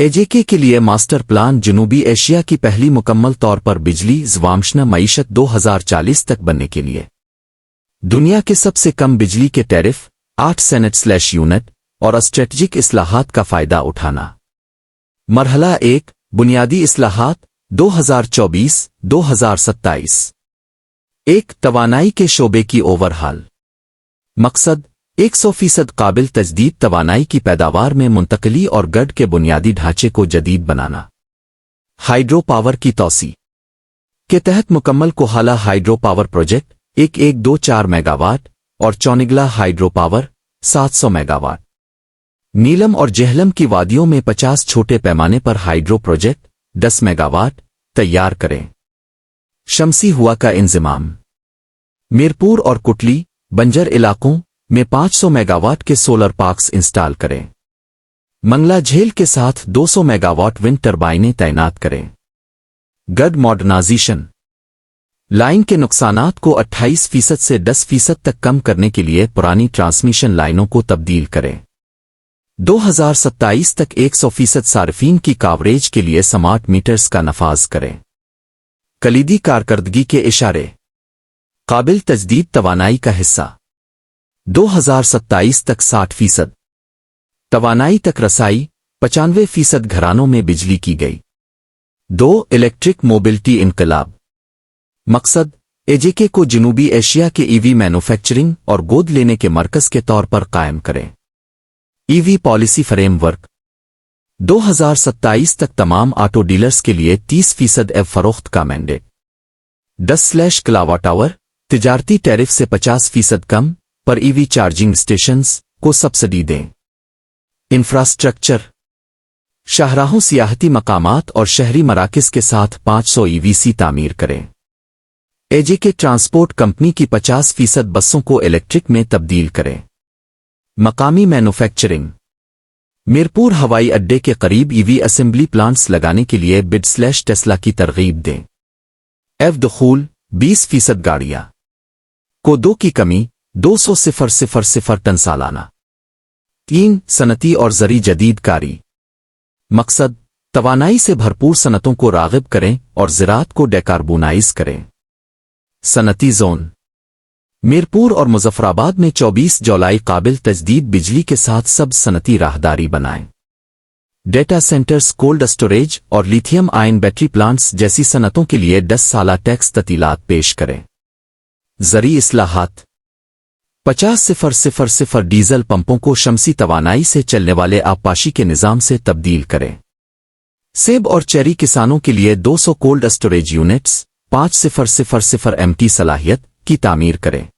AJK के लिए master plan जनूबी एशिया की पहली मुकम्मल तौर पर बिजली ज़वामशना मईशत 2040 तक बनने के लिए दुनिया के सबसे कम बिजली के टैरिफ 8 सेंट/यूनिट और स्ट्रेटजिक इस्लाहात का फ़ायदा उठाना। मरहला 1 बुनियादी इस्लाहात 2024-2027। 1 तवानाई के शोबे की ओवरहाल। मकसद 100% काबिल तजदीद तवानाई की पैदावार में मुंतकली और गड के बुनियादी ढांचे को जदीद बनाना। हाइड्रो पावर की तौसी के तहत मुकम्मल Kohala hydro power project 1124 megawatt और चौनिगला हाइड्रो पावर 700 मेगावाट। नीलम और जेहलम की वादियों में 50 छोटे पैमाने पर हाइड्रो प्रोजेक्ट 10 मेगावाट तैयार करें। शमसी हुआ का इंजमाम। मीरपुर और कुटली बंजर इलाकों में 500 मेगावाट के सोलर पार्क्स इंस्टॉल करें। मंगला झेल के साथ 200 मेगावाट विंड टरबाइनें तैनात करें। गड मॉडर्नाइजेशन लाइन के नुकसानात को 28% से 10% तक कम करने के लिए पुरानी ट्रांसमिशन लाइनों को तब्दील करें। 2027 तक 100% सार्फिन की कवरेज के लिए स्मार्ट मीटर्स का नफाज करें। कलीदी कारकर्दगी के इशारे। काबिल तजदीद तवानाई का हिस्सा 2027 तक 60% तवानाई तक रसाई 95% घरानों में बिजली की गई। 2 इलेक्ट्रिक मोबिलिटी इनकलाब। मकसद एजेके को जनूबी एशिया के ईवी मैन्युफैक्चरिंग और गोद लेने के मरकज के तौर पर कायम करें। ईवी पॉलिसी फ्रेमवर्क 2027 तक तमाम ऑटो डीलर्स के लिए 30% एव फरोख्त का मैंडेट। 10 किलोवाट आवर तिजारती टैरिफ से 50% कम पर ईवी चार्जिंग स्टेशंस को सब्सिडी दें। इंफ्रास्ट्रक्चर शाहराहों सियाहती मकामात और शहरी मराकज़ के साथ 500 ईवीसी तामीर करें। एजेके ट्रांसपोर्ट कंपनी की 50% बसों को इलेक्ट्रिक में तब्दील करें। मकामी मैन्युफैक्चरिंग मीरपुर हवाई अड्डे के करीब ईवी असेंबली प्लांट्स लगाने के लिए बिड/टेस्ला की तरगीब दें। एफ दखूल 20% गाड़ियां को 2 की कमी 200,000 टन सालाना। 3 सनती और ज़री जदीद कारी। मकसद तवानाई से भरपूर सनतों को राग़िब करें और ज़राअत को डेकार्बोनाइज करें। सनती जोन मीरपुर और मुजफ्फराबाद में 24 जुलाई काबिल तजदीद बिजली के साथ सब सनती राहदारी बनाएं। डेटा सेंटर्स कोल्ड स्टोरेज और लिथियम आयन बैटरी प्लांट्स जैसी सनतों के लिए 10 साला टैक्स ततीलात पेश करें। ज़री इस्लाहात 50,000 डीजल पंपों को शमसी तवानाई से चलने वाले आबपाशी के निज़ाम से तब्दील करें। सेब और चेरी किसानों के लिए 200 कोल्ड स्टोरेज यूनिट्स 5,000 एमटी सलाहियत की तामीर करें।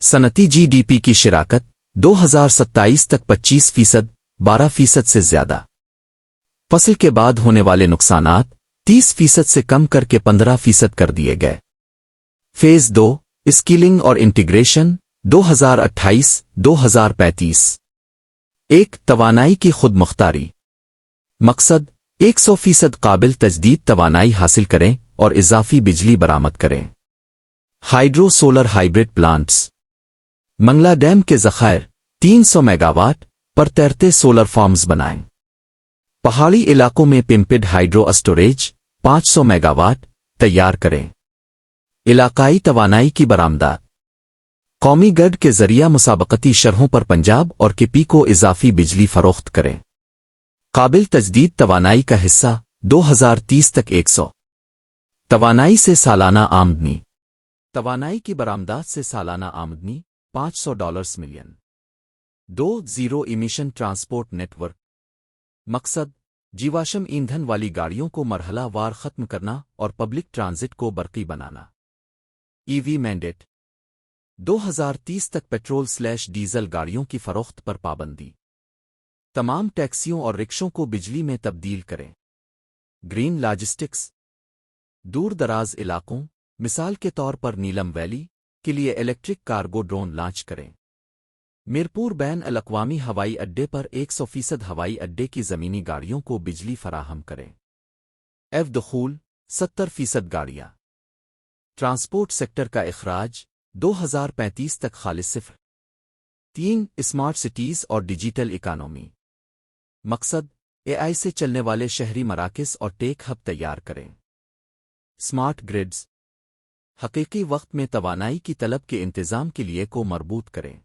सनती जीडीपी की शिराकत 2027 तक 25%, 12% से ज्यादा। फसल के बाद होने वाले नुकसानात 30% से कम करके 15% कर दिए गए। फेज 2 स्किलिंग और इंटीग्रेशन 2028-2035। 1 तवानाई की खुद मुख्तारी। मकसद 100% काबिल तजदीद तवानाई हासिल करें और इजाफी बिजली बरामद करें। Hydro solar hybrid plants Mangla dam के ज़खायर 300 मेगावाट पर तैरते सोलर फार्म्स बनाएं। पहाड़ी इलाकों में पिम्पिड हाइड्रो स्टोरेज 500 मेगावाट तैयार करें। इलाकाई तवानाई की बरामदात कौमी गड के जरिया मुसाबकती शरहों पर पंजाब और केपी को इजाफी बिजली फरोख्त करें। काबिल तजदीद तवानाई का हिस्सा 2030 तक 100 तवानाई से सालाना आमदनी। तवानाई की बरामदात से सालाना आमदनी $500 million. 2 zero emission transport network. मकसद जीवाश्म ईंधन वाली गाड़ियों को मरहला वार खत्म करना और पब्लिक ट्रांजिट को बरकी बनाना। ईवी मैंडेट 2030 तक पेट्रोल/डीजल गाड़ियों की फरोख्त पर पाबंदी। तमाम टैक्सियों और रिक्शों को बिजली में तब्दील करें। ग्रीन लॉजिस्टिक्स दूर दराज इलाकों मिसाल के तौर पर नीलम वैली के लिए इलेक्ट्रिक कार्गो ड्रोन लॉन्च करें। मीरपुर बैन अल-अक़वामी हवाई अड्डे पर 100% हवाई अड्डे की ज़मीनी गाड़ियों को बिजली फराहम करें। एफ दखूल 70% गाड़ियाँ। ट्रांसपोर्ट सेक्टर का इखराज 2035 तक खालिस सिफर। 3 स्मार्ट सिटीज़ और डिजिटल इकानॉमी। मकसद اے آئی سے چلنے والے شہری مراکز اور ٹیک ہب تیار کریں۔ اسمارٹ گریڈز حقیقی وقت میں توانائی کی طلب کے انتظام کے لیے کو مربوط کریں۔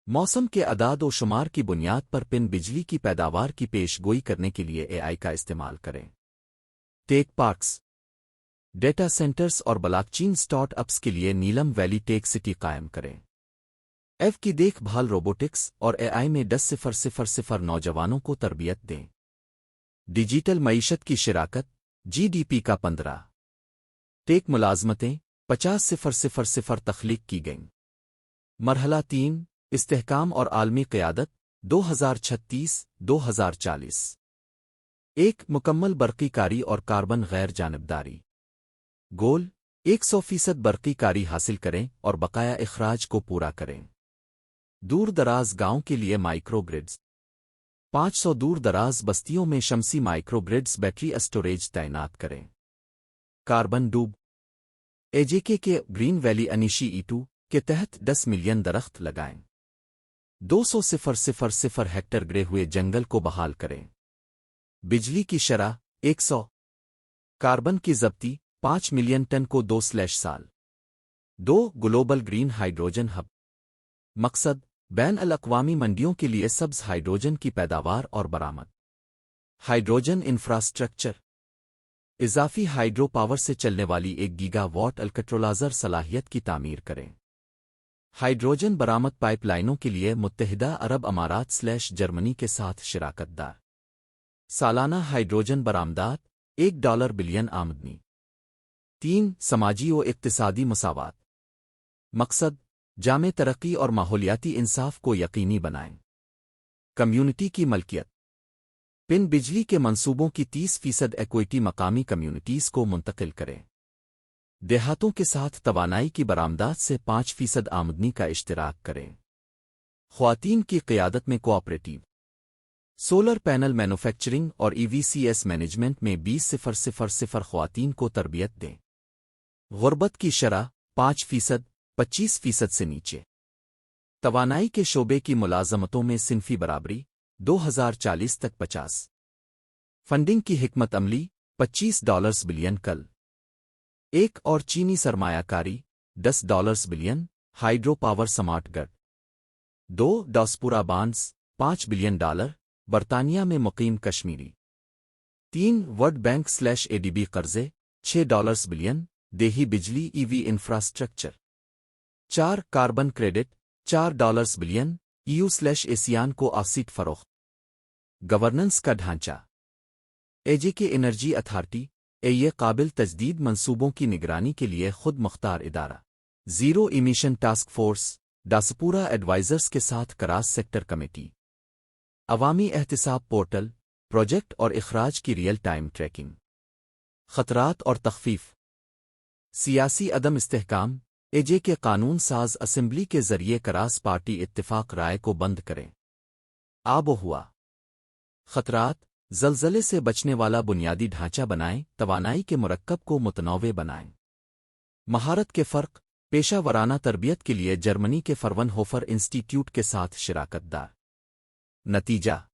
موسم کے اعداد و شمار کی بنیاد پر پن بجلی کی پیداوار کی پیش گوئی کرنے کے لیے اے آئی کا استعمال کریں۔ ٹیک پارکس ڈیٹا سینٹرز اور بلاک چین سٹارٹ اپس کے لیے نیلم ویلی ٹیک سٹی قائم کریں۔ ایف کی دیکھ بھال روبوٹکس اور اے آئی میں 10,000 نوجوانوں کو تربیت دیں۔ ڈیجیٹل معیشت کی شراکت جی ڈی پی کا 15 ٹیک ملازمتیں 50,000 تخلیق کی گئیں۔ مرحلہ 3 استحکام اور عالمی قیادت 2036-2040 ایک مکمل برقی کاری اور کاربن غیر جانبداری گول 100% برقی کاری حاصل کریں اور بقایا اخراج کو پورا کریں۔ دور دراز گاؤں کے لیے مائکرو گریڈز 500 دور دراز بستیوں میں شمسی مائکرو گریڈز بیٹری اسٹوریج تعینات کریں۔ کاربن ڈوب اے جے کے گرین ویلی انیشی ایٹو کے تحت 10 ملین درخت لگائیں۔ 200,000 ہیکٹر گرے ہوئے جنگل کو بحال کریں۔ بجلی کی شرح 100 کاربن کی ضبطی 5 ملین ٹن کو 2 سال 2 گلوبل گرین ہائیڈروجن ہب مقصد بین الاقوامی منڈیوں کے لیے سبز ہائیڈروجن کی پیداوار اور برآمد۔ ہائیڈروجن انفراسٹرکچر اضافی ہائیڈرو پاور سے چلنے والی 1 گیگا واٹ الکٹرولازر صلاحیت کی تعمیر کریں۔ ہائیڈروجن برآمد پائپ لائنوں کے لیے متحدہ عرب امارات / جرمنی کے ساتھ شراکت دار۔ سالانہ ہائیڈروجن برآمدات $1 بلین آمدنی۔ 3 سماجی و اقتصادی مساوات مقصد جامع ترقی اور ماحولیاتی انصاف کو یقینی بنائیں۔ کمیونٹی کی ملکیت پن بجلی کے منصوبوں کی 30% ایکوئٹی مقامی کمیونٹیز کو منتقل کریں۔ دیہاتوں کے ساتھ توانائی کی برآمدات سے 5% آمدنی کا اشتراک کریں۔ خواتین کی قیادت میں کوآپریٹیو سولر پینل مینوفیکچرنگ اور ای وی سی ایس مینجمنٹ میں 20,000 خواتین کو تربیت دیں۔ غربت کی شرح 5% 25% سے نیچے۔ توانائی کے شعبے کی ملازمتوں میں صنفی برابری 2040 تک 50 فنڈنگ کی حکمت عملی $25 بلین کل ایک اور چینی سرمایہ کاری $10 billion hydro power smart grid 2 diaspora bonds $5 billion برطانیہ میں مقیم Kashmiri 3 world bank / A D B قرضے $6 بلین دیہی بجلی E V infrastructure 4 carbon credit $4 billion EU / ASEAN کو آفسیٹ فروخت۔ گورننس کا ڈھانچہ اے جے کے انرجی اتھارٹی یہ قابل تجدید منصوبوں کی نگرانی کے لیے خود مختار ادارہ۔ Zero emission task force diaspora advisers کے ساتھ کراس سیکٹر کمیٹی۔ عوامی احتساب پورٹل پروجیکٹ اور اخراج کی ریئل ٹائم ٹریکنگ۔ خطرات اور تخفیف سیاسی عدم استحکام اے جے کے قانون ساز اسمبلی کے ذریعے کراس پارٹی اتفاق رائے کو بند کریں۔ آب و ہوا خطرات زلزلے سے بچنے والا بنیادی ڈھانچہ بنائیں، توانائی کے مرکب کو متنوع بنائیں۔ مہارت کے فرق پیشہ ورانہ تربیت کے لیے جرمنی کے فرون ہوفر انسٹی ٹیوٹ کے ساتھ شراکت دار۔ نتیجہ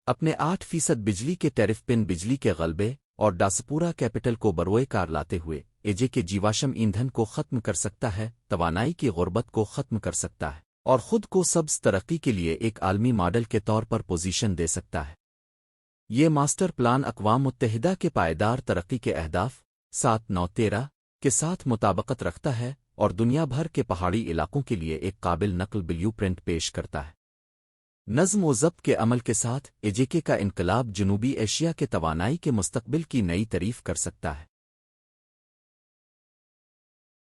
اپنے 8% بجلی کے ٹیرف پن بجلی کے غلبے اور ڈاسپورا کیپٹل کو بروئے کار لاتے ہوئے اے جے کے جیواشم ایندھن کو ختم کر سکتا ہے، توانائی کی غربت کو ختم کر سکتا ہے اور خود کو سبز ترقی کے لیے ایک عالمی ماڈل کے طور پر پوزیشن دے سکتا ہے۔ یہ ماسٹر پلان اقوام متحدہ کے پائیدار ترقی کے اہداف 7-9-13 کے ساتھ مطابقت رکھتا ہے اور دنیا بھر کے پہاڑی علاقوں کے لیے ایک قابل نقل بلیو پرنٹ پیش کرتا ہے۔ نظم و ضبط کے عمل کے ساتھ اے جے کے کا انقلاب جنوبی ایشیا کے توانائی کے مستقبل کی نئی تعریف کر سکتا ہے۔